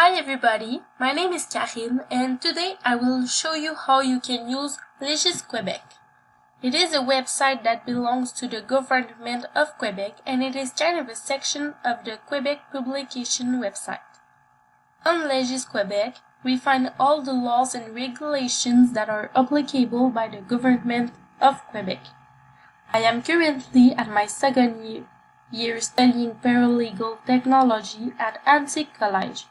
Hi everybody, my name is Karine and today I will show you how you can use Legis Quebec. It is a website that belongs to the government of Quebec and it is kind of a section of the Quebec publication website. On Legis Quebec, we find all the laws and regulations that are applicable by the government of Quebec. I am currently at my second year studying paralegal technology at Antique College.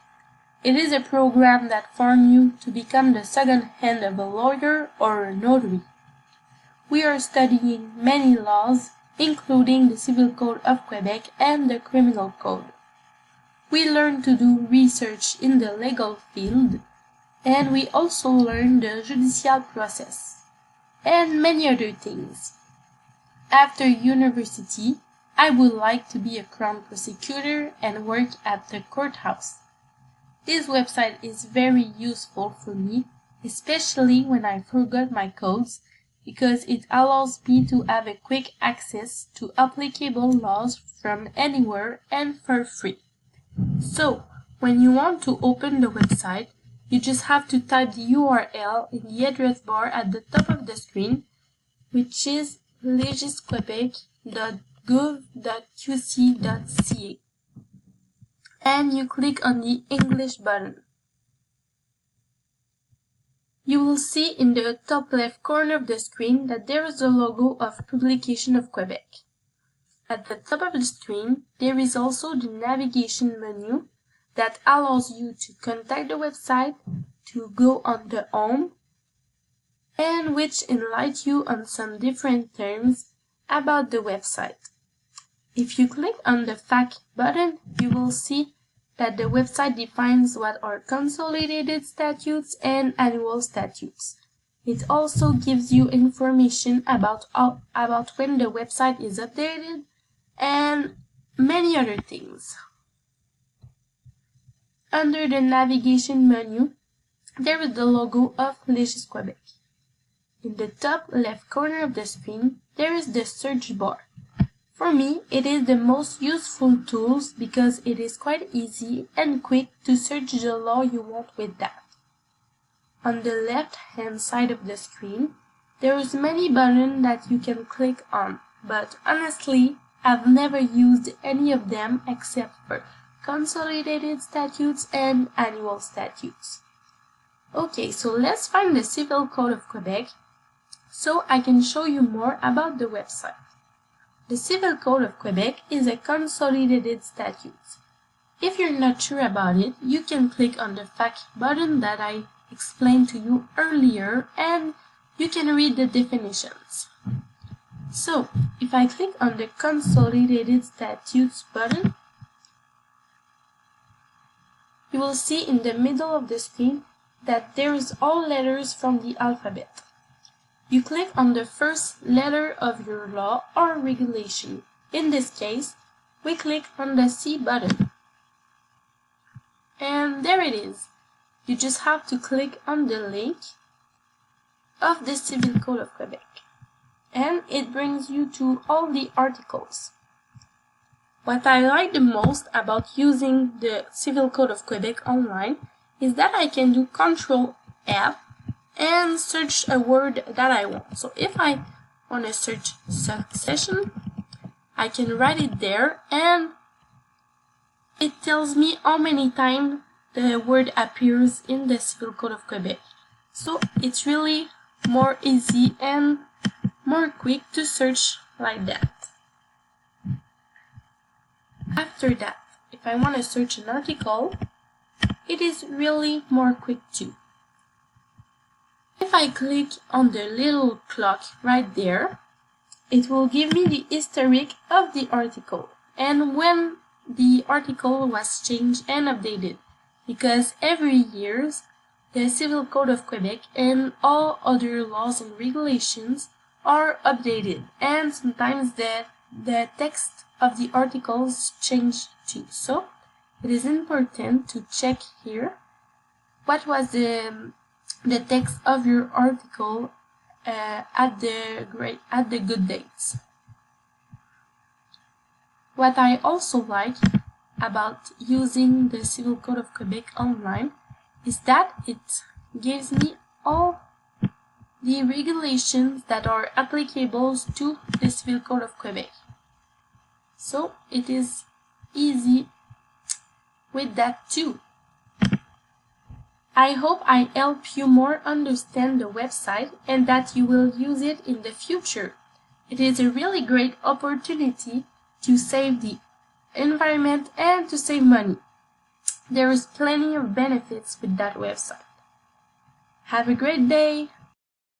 It is a program that forms you to become the second hand of a lawyer or a notary. We are studying many laws, including the Civil Code of Quebec and the Criminal Code. We learn to do research in the legal field, and we also learn the judicial process, and many other things. After university, I would like to be a crown prosecutor and work at the courthouse. This website is very useful for me, especially when I forgot my codes, because it allows me to have a quick access to applicable laws from anywhere and for free. So, when you want to open the website, you just have to type the URL in the address bar at the top of the screen, which is legisquebec.gov.qc.ca. And you click on the English button. You will see in the top left corner of the screen that there is a logo of Publication of Quebec. At the top of the screen, there is also the navigation menu that allows you to contact the website, to go on the home, and which enlightens you on some different terms about the website. If you click on the Fact button, you will see that the website defines what are consolidated statutes and annual statutes. It also gives you information about when the website is updated and many other things. Under the navigation menu, there is the logo of Legis Quebec. In the top left corner of the screen, there is the search bar. For me, it is the most useful tool because it is quite easy and quick to search the law you want with that. On the left-hand side of the screen, there is many buttons that you can click on, but honestly, I've never used any of them except for consolidated statutes and annual statutes. Okay, so let's find the Civil Code of Quebec so I can show you more about the website. The Civil Code of Quebec is a consolidated statute. If you're not sure about it, you can click on the Fact button that I explained to you earlier and you can read the definitions. So, if I click on the Consolidated Statutes button, you will see in the middle of the screen that there is all letters from the alphabet. You click on the first letter of your law or regulation. In this case, we click on the C button. And there it is. You just have to click on the link of the Civil Code of Quebec. And it brings you to all the articles. What I like the most about using the Civil Code of Quebec online is that I can do Ctrl+F and search a word that I want. So if I want to search succession, I can write it there and it tells me how many times the word appears in the Civil Code of Quebec. So it's really more easy and more quick to search like that. After that, if I want to search an article, it is really more quick too. If I click on the little clock right there, it will give me the historic of the article and when the article was changed and updated, because every year the Civil Code of Quebec and all other laws and regulations are updated and sometimes the text of the articles change too. So it is important to check here what was the text of your article at the good dates. What I also like about using the Civil Code of Quebec online is that it gives me all the regulations that are applicable to the Civil Code of Quebec. So it is easy with that too. I hope I help you more understand the website and that you will use it in the future. It is a really great opportunity to save the environment and to save money. There is plenty of benefits with that website. Have a great day!